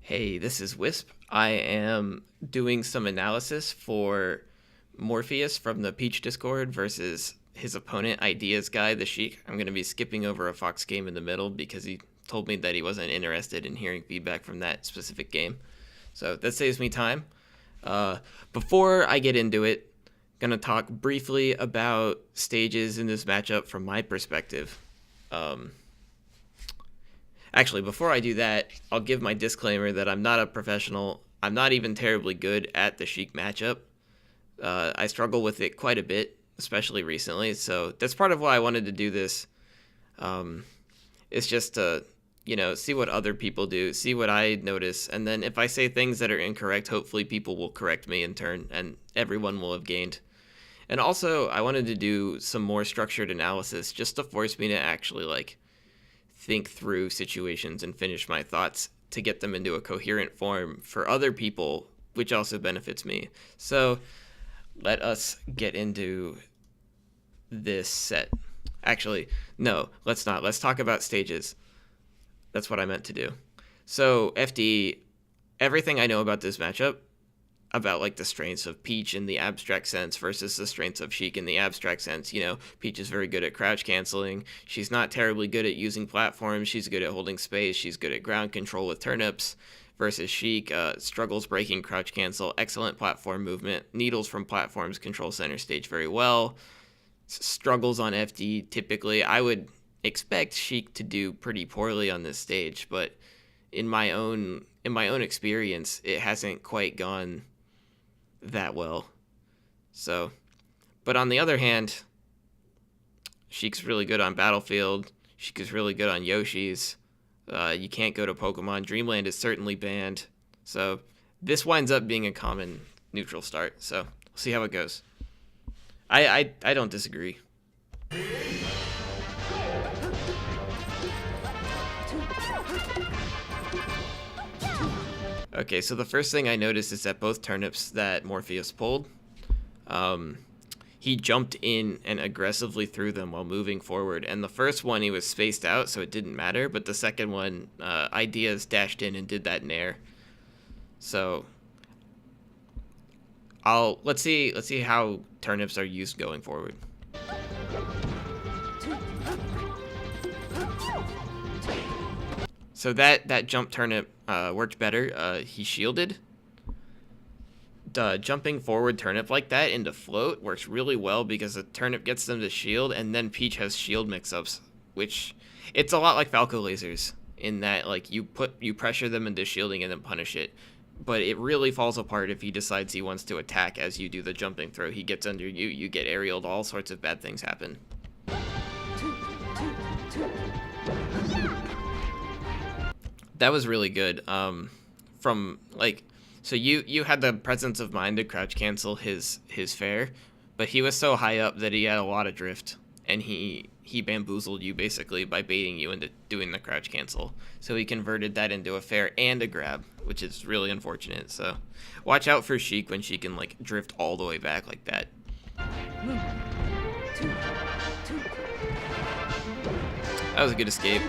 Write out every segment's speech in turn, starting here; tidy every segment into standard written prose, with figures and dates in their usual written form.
Hey, this is Wisp. I am doing some analysis for Morpheus from the Peach Discord versus his opponent, Ideas Guy, the Sheik. I'm going to be skipping over a Fox game in the middle because he told me that he wasn't interested in hearing feedback from that specific game. So that saves me time. Before I get into it, I'm going to talk briefly about stages in this matchup from my perspective. Actually, before I do that, I'll give my disclaimer that I'm not a professional. I'm not even terribly good at the Sheik matchup. I struggle with it quite a bit, especially recently. So that's part of why I wanted to do this. It's just to, see what other people do, see what I notice. And then if I say things that are incorrect, hopefully people will correct me in turn and everyone will have gained. And also, I wanted to do some more structured analysis just to force me to actually, think through situations and finish my thoughts to get them into a coherent form for other people, which also benefits me. So let us get into this set. Actually, no, let's not. Let's talk about stages. That's what I meant to do. So FD, everything I know about this matchup, about the strengths of Peach in the abstract sense versus the strengths of Sheik in the abstract sense. Peach is very good at crouch canceling. She's not terribly good at using platforms. She's good at holding space. She's good at ground control with turnips. Versus Sheik, struggles breaking crouch cancel, excellent platform movement. Needles from platforms control center stage very well. Struggles on FD typically. I would expect Sheik to do pretty poorly on this stage, but in my own experience, it hasn't quite gone that well. So, but on the other hand, Sheik's really good on Battlefield. Sheik is really good on Yoshi's. You can't go to Pokemon. Dreamland is certainly banned. So this winds up being a common neutral start. So we'll see how it goes. I don't disagree. Okay, so the first thing I noticed is that both turnips that Morpheus pulled, he jumped in and aggressively threw them while moving forward. And the first one, he was spaced out, so it didn't matter. But the second one, Ideas dashed in and did that nair. So let's see how turnips are used going forward. So that jump turnip worked better. He shielded. Jumping forward turnip like that into float works really well because the turnip gets them to shield, and then Peach has shield mix-ups, which it's a lot like Falco lasers in that you pressure them into shielding and then punish it. But it really falls apart if he decides he wants to attack as you do the jumping throw. He gets under you, you get aerialed, all sorts of bad things happen. That was really good. So you had the presence of mind to crouch cancel his fair, but he was so high up that he had a lot of drift, and he bamboozled you basically by baiting you into doing the crouch cancel. So he converted that into a fair and a grab, which is really unfortunate. So watch out for Sheik when she can drift all the way back like that. That was a good escape.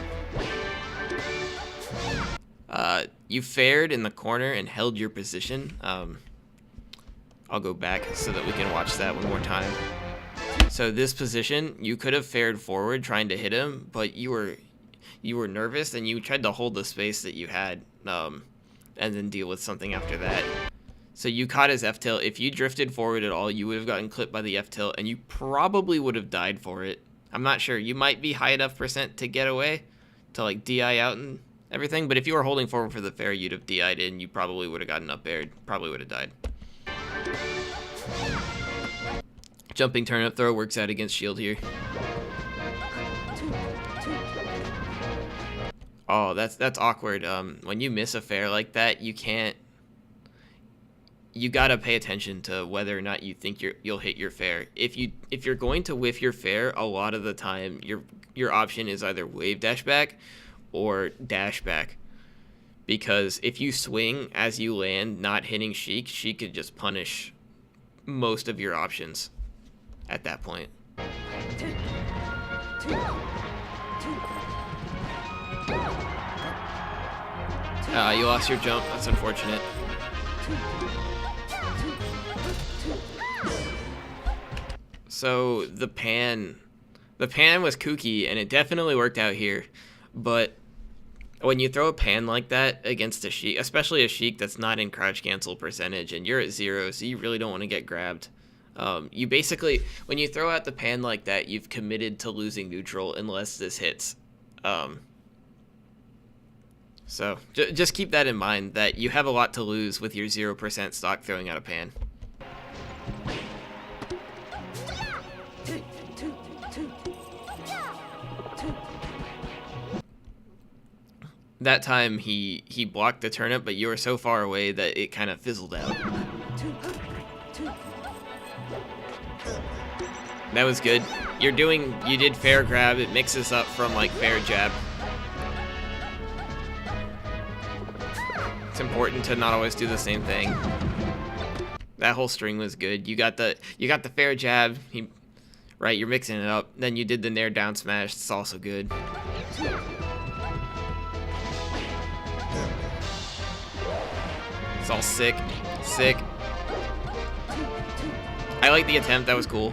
You fared in the corner and held your position. I'll go back so that we can watch that one more time. So this position, you could have fared forward trying to hit him, but you were nervous and you tried to hold the space that you had, and then deal with something after that. So you caught his F-tilt. If you drifted forward at all, you would have gotten clipped by the F-tilt, and you probably would have died for it. I'm not sure. You might be high enough percent to get away, to DI out and everything, but if you were holding forward for the fair, you'd have DI'd in. You probably would have gotten up aired. Probably would have died. Jumping turnip throw works out against shield here. Oh, that's awkward. When you miss a fair like that, you gotta pay attention to whether or not you think you'll hit your fair. If you're going to whiff your fair, a lot of the time your option is either wave dash back or dash back, because if you swing as you land not hitting Sheik could just punish most of your options at that point. You lost your jump. That's unfortunate. So the pan was kooky, and it definitely worked out here. But when you throw a pan like that against a Sheik, especially a Sheik that's not in crouch cancel percentage, and you're at 0, so you really don't want to get grabbed. You basically, when you throw out the pan like that, you've committed to losing neutral unless this hits. So just keep that in mind, that you have a lot to lose with your 0% stock throwing out a pan. That time he blocked the turnip, but you were so far away that it kind of fizzled out. That was good. You did fair grab. It mixes up from like fair jab. It's important to not always do the same thing. That whole string was good. You got the fair jab. Right, you're mixing it up. Then you did the nair down smash. It's also good. It's all sick. Sick. I like the attempt. That was cool.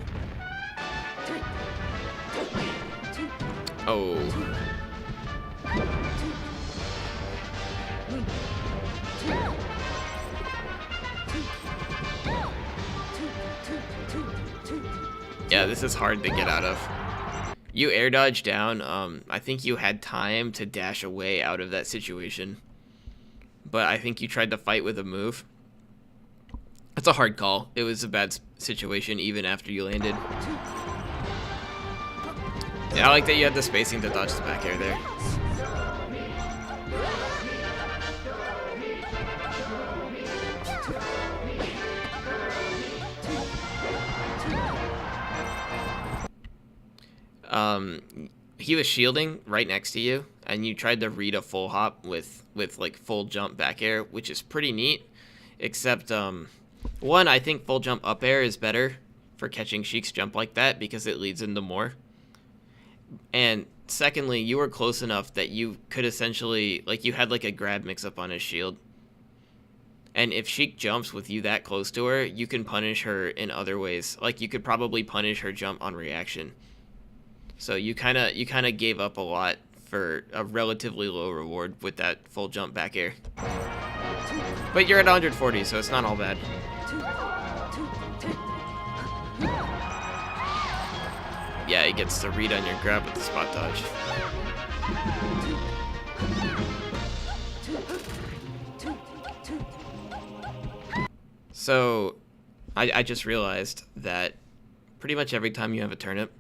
Oh. Yeah, this is hard to get out of. You air dodge down. I think you had time to dash away out of that situation, but I think you tried to fight with a move. That's a hard call. It was a bad situation even after you landed. Yeah, I like that you had the spacing to dodge the back air there. He was shielding right next to you, and you tried to read a full hop with like full jump back air, which is pretty neat. Except, one, I think full jump up air is better for catching Sheik's jump like that because it leads into more. And secondly, you were close enough that you could essentially, like, you had like a grab mix up on his shield. And if Sheik jumps with you that close to her, you can punish her in other ways. Like, you could probably punish her jump on reaction. So you kind of gave up a lot for a relatively low reward with that full jump back air. But you're at 140, so it's not all bad. Yeah, he gets to read on your grab with the spot dodge. So I just realized that pretty much every time you have a turnip,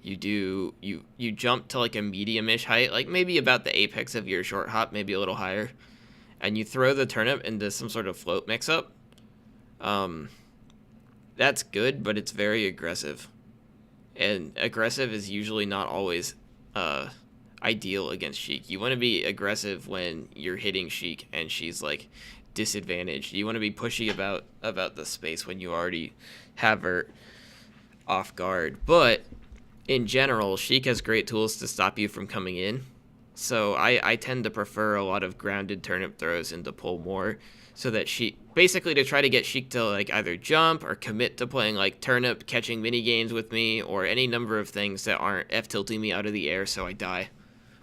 you jump to like a medium-ish height, like maybe about the apex of your short hop, maybe a little higher, and you throw the turnip into some sort of float mix-up. That's good, but it's very aggressive. And aggressive is usually not always ideal against Sheik. You want to be aggressive when you're hitting Sheik and she's like disadvantaged. You want to be pushy about the space when you already have her off guard. But in general, Sheik has great tools to stop you from coming in. So I tend to prefer a lot of grounded turnip throws and to pull more, so that basically to try to get Sheik to like either jump or commit to playing like turnip catching mini games with me, or any number of things that aren't F tilting me out of the air so I die,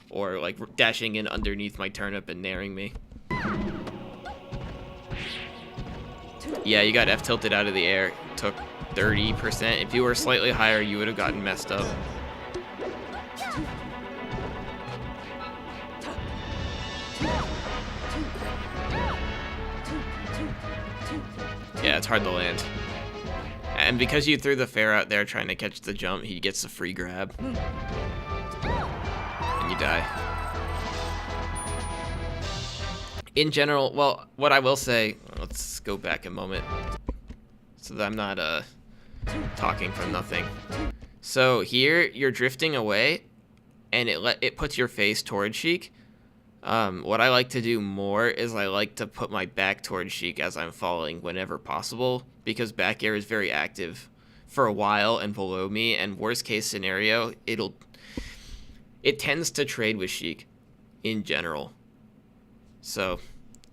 or like dashing in underneath my turnip and nairing me. Yeah, you got F tilted out of the air. Took 30%. If you were slightly higher, you would have gotten messed up. Yeah, it's hard to land. And because you threw the fair out there trying to catch the jump, he gets the free grab. And you die. In general, well, what I will say, let's go back a moment so that I'm not talking from nothing. So here, you're drifting away, and it puts your face towards Sheik. What I like to do more is I like to put my back towards Sheik as I'm falling whenever possible, because back air is very active for a while and below me, and worst case scenario, it tends to trade with Sheik in general. So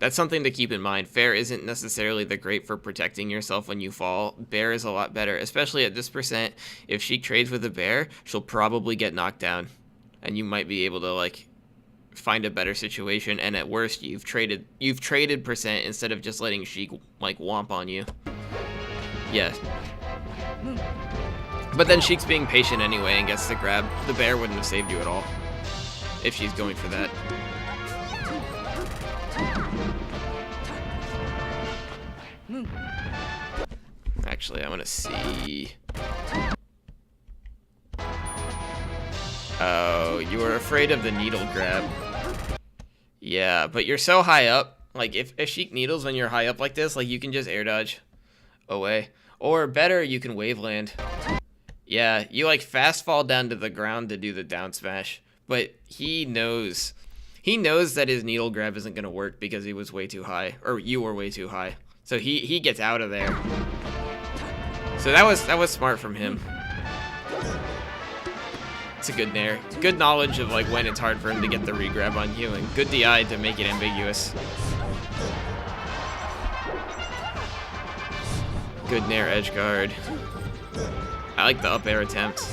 That's something to keep in mind. Fair isn't necessarily the great for protecting yourself when you fall. Bear is a lot better, especially at this percent. If Sheik trades with a bear, she'll probably get knocked down, and you might be able to like find a better situation. And at worst, you've traded percent instead of just letting Sheik like womp on you. Yeah. But then Sheik's being patient anyway and gets the grab. The bear wouldn't have saved you at all if she's going for that. Actually, I want to see. Oh, you were afraid of the needle grab. Yeah, but you're so high up. Like, if Sheik needles when you're high up like this, like, you can just air dodge away. Or better, you can wave land. Yeah, you, like, fast fall down to the ground to do the down smash. But he knows that his needle grab isn't going to work because he was way too high. Or you were way too high. So he gets out of there. So that was smart from him. It's a good nair. Good knowledge of like when it's hard for him to get the regrab on you, and good DI to make it ambiguous. Good nair edge guard. I like the up air attempt.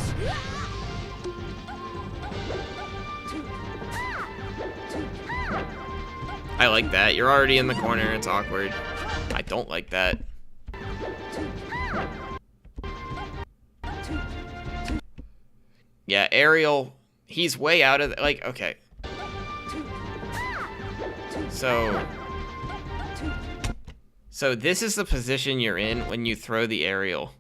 I like that. You're already in the corner. It's awkward. I don't like that. Yeah, aerial, he's way out of, like, okay. So this is the position you're in when you throw the aerial.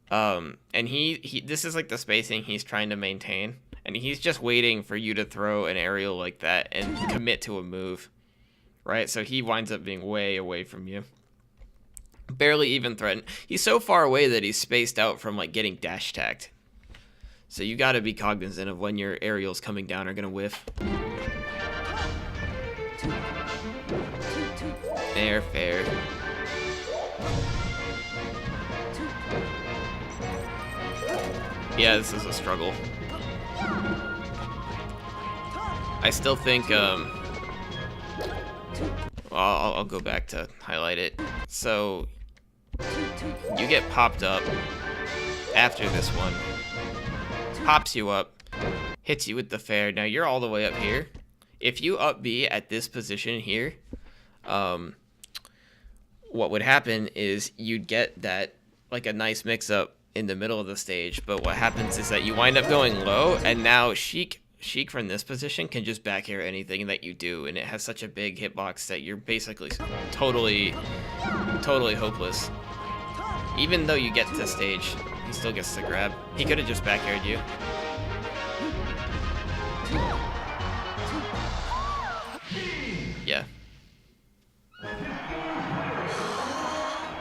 And this is like the spacing he's trying to maintain. And he's just waiting for you to throw an aerial like that and commit to a move. Right? So he winds up being way away from you. Barely even threatened. He's so far away that he's spaced out from like getting dash tagged. So you gotta be cognizant of when your aerials coming down are gonna whiff. Fair. Yeah, this is a struggle. I still think, well, I'll go back to highlight it. So, you get popped up after this one. Pops you up, hits you with the fair. Now you're all the way up here. If you up B at this position here, what would happen is you'd get that like a nice mix up in the middle of the stage. But what happens is that you wind up going low, and now Sheik from this position can just back air anything that you do, and it has such a big hitbox that you're basically totally hopeless. Even though you get to stage, he still gets the grab. He could have just back aired you. Yeah.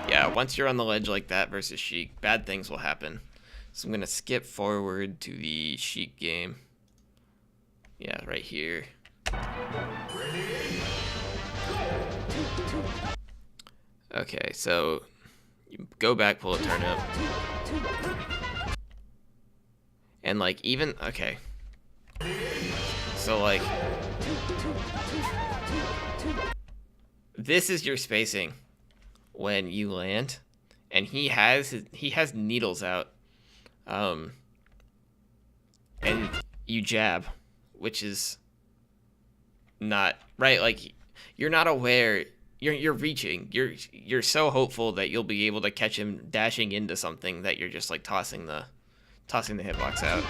Yeah, once you're on the ledge like that versus Sheik, bad things will happen. So I'm going to skip forward to the Sheik game. Yeah, right here. Okay, so you go back, pull a turnip. And like even, okay. So like, this is your spacing when you land, and he has needles out, and you jab, which is not right. Like, you're not aware. You're reaching. You're so hopeful that you'll be able to catch him dashing into something that you're just like tossing the hitbox out.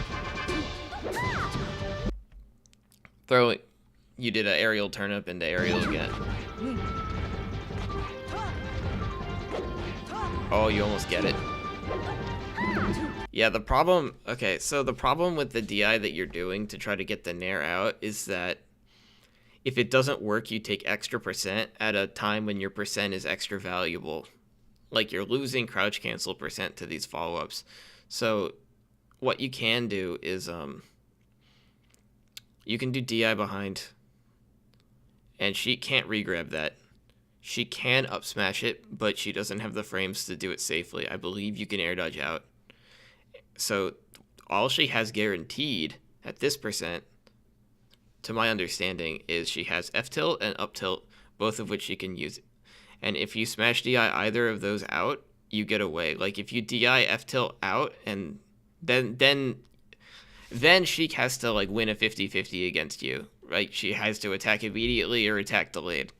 You did an aerial turnip into aerial again. Oh, you almost get it. Yeah, the problem, okay, so the problem with the DI that you're doing to try to get the nair out is that if it doesn't work, you take extra percent at a time when your percent is extra valuable. Like, you're losing crouch cancel percent to these follow-ups. So what you can do is you can do DI behind, and she can't regrab that. She can up smash it, but she doesn't have the frames to do it safely. I believe you can air dodge out. So all she has guaranteed at this percent to my understanding, is she has F tilt and up tilt, both of which she can use. And if you smash DI either of those out, you get away. Like if you DI F tilt out, and then Sheik has to like win a 50-50 against you, right? She has to attack immediately or attack delayed,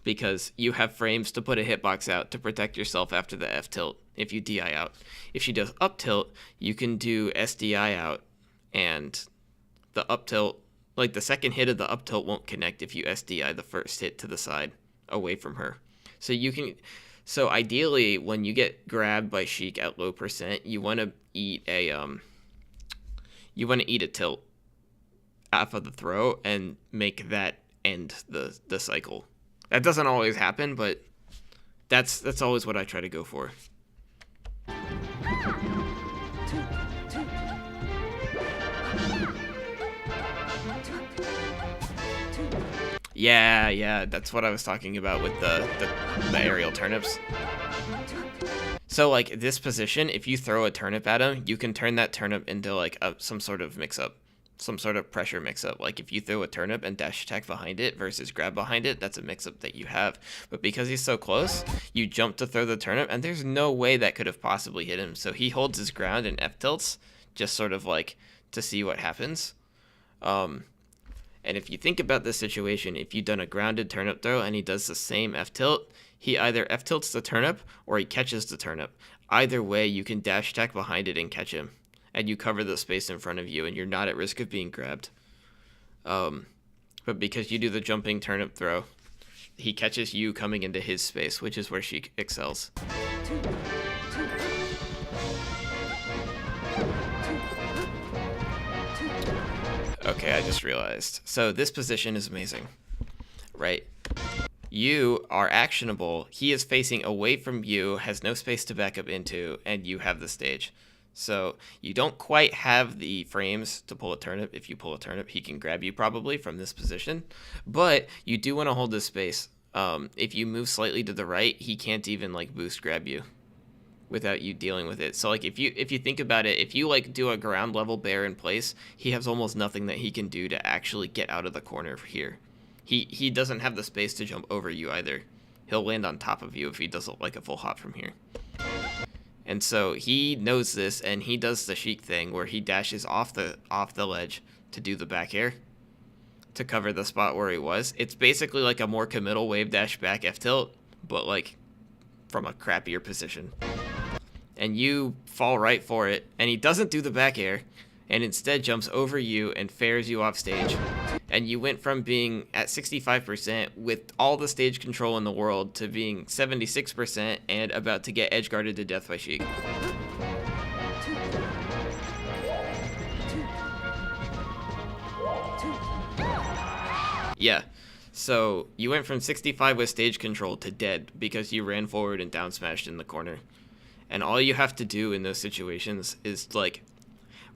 because you have frames to put a hitbox out to protect yourself after the F tilt if you DI out. If she does up tilt, you can do SDI out, and the up tilt, like the second hit of the up tilt won't connect if you SDI the first hit to the side away from her. So ideally, when you get grabbed by Sheik at low percent, you want to eat a tilt off of the throw and make that end the cycle. That doesn't always happen, but that's always what I try to go for. Yeah, that's what I was talking about with the aerial turnips. So like this position, if you throw a turnip at him, you can turn that turnip into like some sort of mix-up, some sort of pressure mix-up. Like if you throw a turnip and dash attack behind it versus grab behind it, that's a mix-up that you have. But because he's so close, you jump to throw the turnip, and there's no way that could have possibly hit him. So he holds his ground and F tilts, just sort of like to see what happens. And if you think about this situation, if you've done a grounded turnip throw and he does the same F tilt, he either F tilts the turnip or he catches the turnip. Either way, you can dash attack behind it and catch him, and you cover the space in front of you, and you're not at risk of being grabbed. But because you do the jumping turnip throw, he catches you coming into his space, which is where she excels. Okay, I just realized. So this position is amazing, right? You are actionable. He is facing away from you, has no space to back up into, and you have the stage. So you don't quite have the frames to pull a turnip. If you pull a turnip, he can grab you probably from this position. But you do want to hold this space. If you move slightly to the right, he can't even like boost grab you without you dealing with it. So like if you think about it, if you like do a ground level bear in place, he has almost nothing that he can do to actually get out of the corner here. He doesn't have the space to jump over you either. He'll land on top of you if he does like a full hop from here. And so he knows this, and he does the Sheik thing where he dashes off the ledge to do the back air to cover the spot where he was. It's basically like a more committal wave dash back F tilt, but like from a crappier position. And you fall right for it, and he doesn't do the back air, and instead jumps over you and fares you off stage. And you went from being at 65% with all the stage control in the world to being 76% and about to get edge guarded to death by Sheik. Yeah, so you went from 65 with stage control to dead because you ran forward and down smashed in the corner. And all you have to do in those situations is like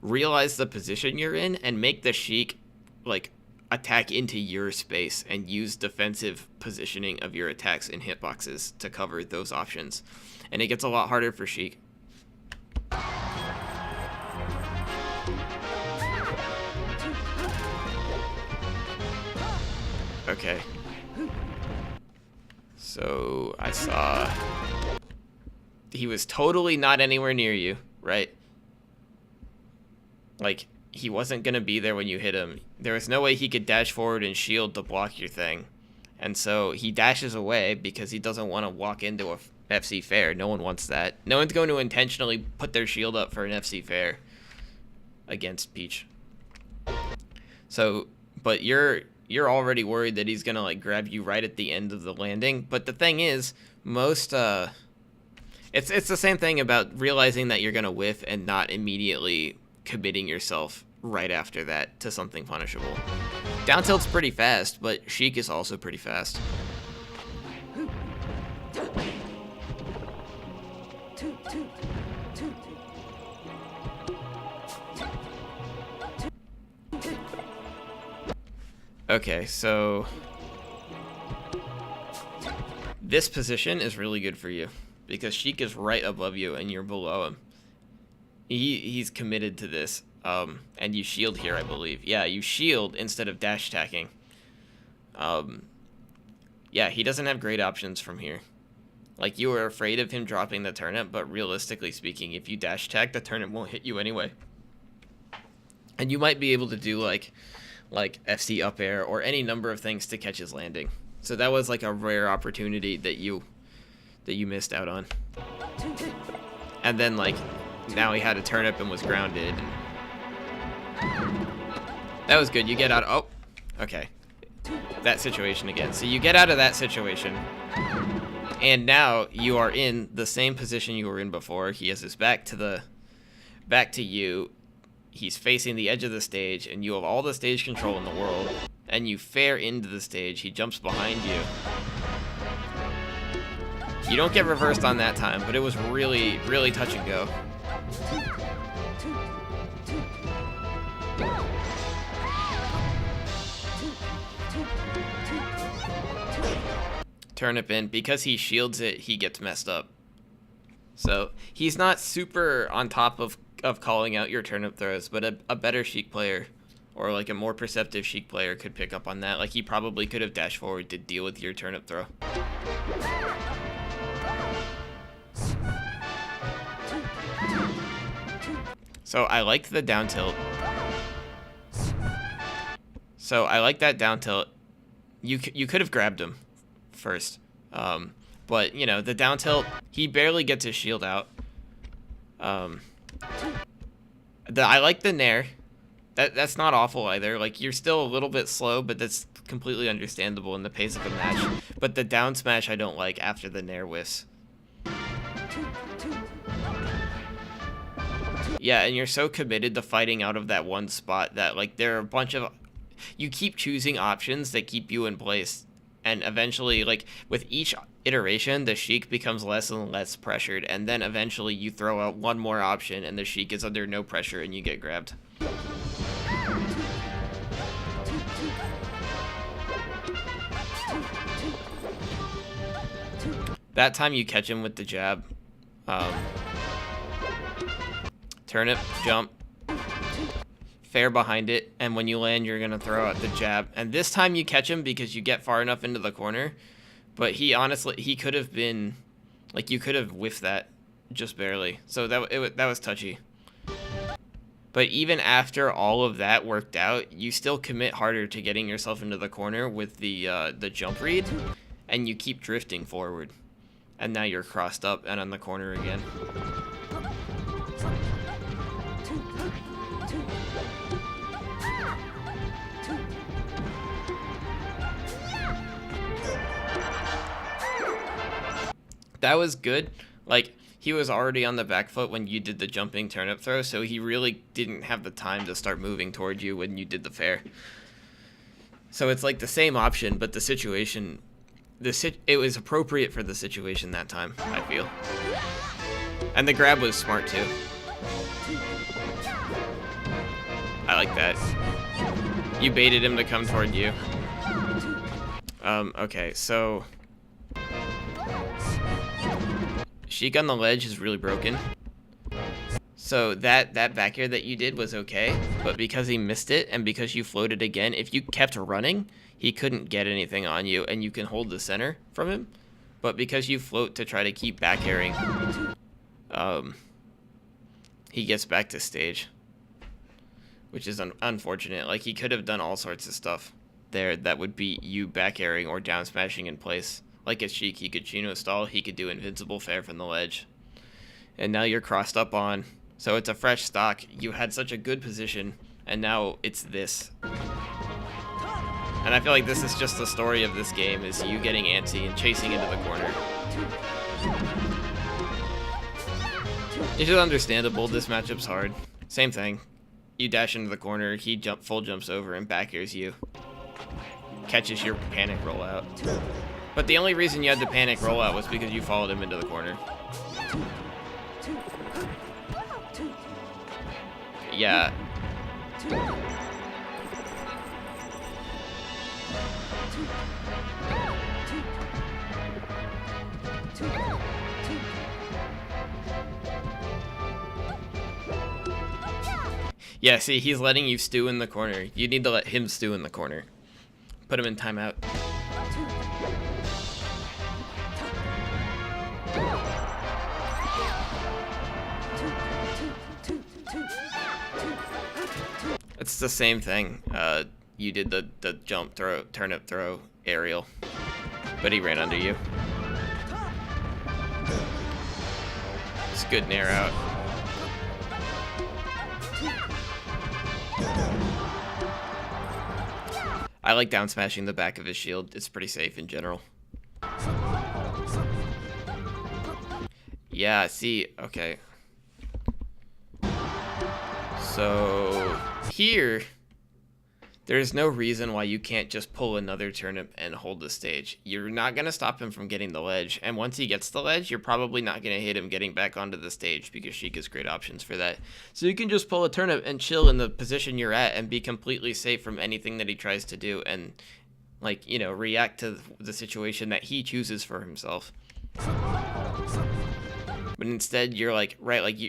realize the position you're in and make the Sheik like attack into your space and use defensive positioning of your attacks in hitboxes to cover those options. And it gets a lot harder for Sheik. Okay. So I saw he was totally not anywhere near you, right? Like, he wasn't going to be there when you hit him. There was no way he could dash forward and shield to block your thing. And so he dashes away because he doesn't want to walk into a FC fair. No one wants that. No one's going to intentionally put their shield up for an FC fair against Peach. So, but you're already worried that he's going to like grab you right at the end of the landing. But the thing is, most it's the same thing about realizing that you're going to whiff and not immediately committing yourself right after that to something punishable. Down tilt's pretty fast, but Sheik is also pretty fast. Okay, so this position is really good for you because Sheik is right above you and you're below him. He's committed to this, And you shield here, I believe. Yeah, you shield instead of dash attacking. Yeah, he doesn't have great options from here. Like, you were afraid of him dropping the turnip, but realistically speaking, if you dash attack, the turnip won't hit you anyway. And you might be able to do, like FC up air or any number of things to catch his landing. So that was, like, a rare opportunity that you missed out on. And then, like, now he had a turnip and was grounded. And that was good. You get out. Oh, okay. That situation again. So you get out of that situation. And now you are in the same position you were in before. He has his back to you. He's facing the edge of the stage, and you have all the stage control in the world. And you fare into the stage. He jumps behind you. You don't get reversed on that time, but it was really, really touch and go. Turnip in. Because he shields it, he gets messed up. So he's not super on top of calling out your turnip throws, but a better Sheik player or like a more perceptive Sheik player could pick up on that. Like, he probably could have dashed forward to deal with your turnip throw. So I like the down tilt. So I like that down tilt. You could have grabbed him first. But, you know, the down tilt, he barely gets his shield out. I like the nair. That's not awful either. Like, you're still a little bit slow, but that's completely understandable in the pace of a match. But the down smash I don't like after the nair whiffs. Yeah, and you're so committed to fighting out of that one spot that, like, there are a bunch of... You keep choosing options that keep you in place. And eventually, like, with each iteration, the Sheik becomes less and less pressured. And then eventually you throw out one more option and the Sheik is under no pressure and you get grabbed. That time you catch him with the jab. Turnip, jump, fair behind it, and when you land, you're going to throw out the jab. And this time you catch him because you get far enough into the corner. But he honestly, he could have been, like, you could have whiffed that just barely. So that was touchy. But even after all of that worked out, you still commit harder to getting yourself into the corner with the jump read, and you keep drifting forward. And now you're crossed up and on the corner again. That was good. Like, he was already on the back foot when you did the jumping turnip throw, so he really didn't have the time to start moving toward you when you did the fair. So it's like the same option, but the situation, it was appropriate for the situation that time, I feel. And the grab was smart too. I like that. You baited him to come toward you. Okay, so Sheik on the ledge is really broken. So that back air that you did was okay, but because he missed it and because you floated again, if you kept running, he couldn't get anything on you and you can hold the center from him. But because you float to try to keep back airing, he gets back to stage, which is unfortunate. Like, he could have done all sorts of stuff there that would beat you back airing or down smashing in place. Like a Sheik, he could Chino stall, he could do invincible fair from the ledge. And now you're crossed up on. So it's a fresh stock. You had such a good position, and now it's this. And I feel like this is just the story of this game, is you getting antsy and chasing into the corner. It's just understandable, this matchup's hard. Same thing. You dash into the corner, he full jumps over and back airs you. Catches your panic rollout. But the only reason you had the panic rollout was because you followed him into the corner. Yeah. Yeah, see, he's letting you stew in the corner. You need to let him stew in the corner. Put him in timeout. It's the same thing. You did the jump throw, turnip throw, aerial, but he ran under you. It's good nair out. I like down smashing the back of his shield. It's pretty safe in general. Yeah, see, okay. So here, there's no reason why you can't just pull another turnip and hold the stage. You're not going to stop him from getting the ledge, and once he gets the ledge, you're probably not going to hit him getting back onto the stage because Sheik has great options for that. So you can just pull a turnip and chill in the position you're at and be completely safe from anything that he tries to do and, like, you know, react to the situation that he chooses for himself. But instead, you're like, right, like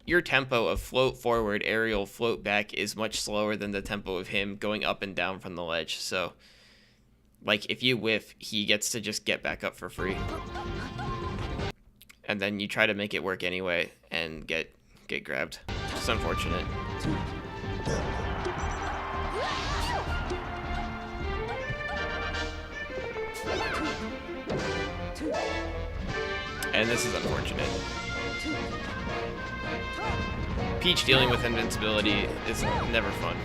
your tempo of float forward, aerial, float back is much slower than the tempo of him going up and down from the ledge. So, like, if you whiff, he gets to just get back up for free. And then you try to make it work anyway and get grabbed. It's unfortunate. And this is unfortunate. Peach dealing with invincibility is never fun.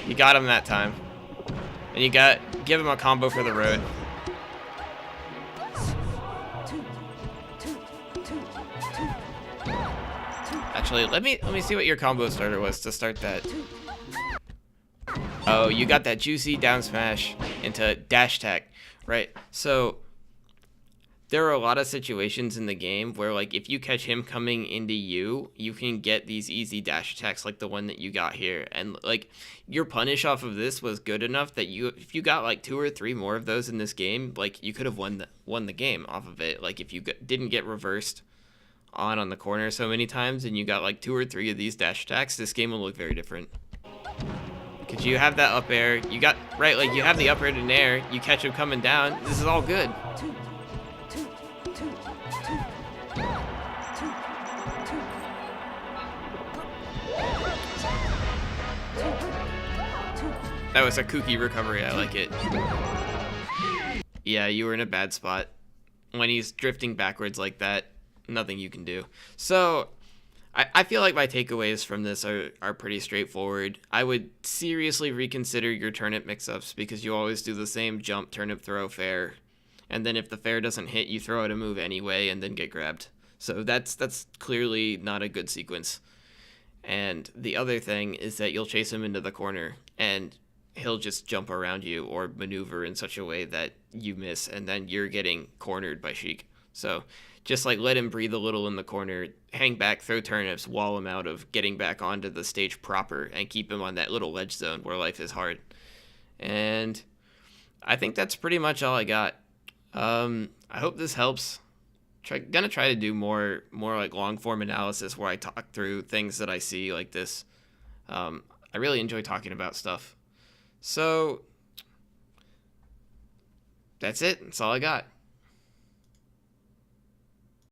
You got him that time. And you give him a combo for the road. Actually, let me see what your combo starter was to start that. Oh, you got that juicy down smash into dash attack, right? So there are a lot of situations in the game where, like, if you catch him coming into you, you can get these easy dash attacks like the one that you got here. And, like, your punish off of this was good enough that if you got like 2 or 3 more of those in this game, like, you could have won the game off of it. Like, if you didn't get reversed on the corner so many times and you got like 2 or 3 of these dash attacks, this game will look very different. Because you have that up air, you got, right, like, you have the up air to nair, you catch him coming down, this is all good. That was a kooky recovery, I like it. Yeah, you were in a bad spot. When he's drifting backwards like that, nothing you can do. So I feel like my takeaways from this are pretty straightforward. I would seriously reconsider your turnip mix-ups because you always do the same jump, turnip, throw, fair. And then if the fair doesn't hit, you throw out a move anyway and then get grabbed. So that's clearly not a good sequence. And the other thing is that you'll chase him into the corner and he'll just jump around you or maneuver in such a way that you miss and then you're getting cornered by Sheik. So just, like, let him breathe a little in the corner, hang back, throw turnips, wall him out of getting back onto the stage proper, and keep him on that little ledge zone where life is hard. And I think that's pretty much all I got. I hope this helps. Gonna try to do more like long form analysis where I talk through things that I see like this. I really enjoy talking about stuff. So that's it. That's all I got.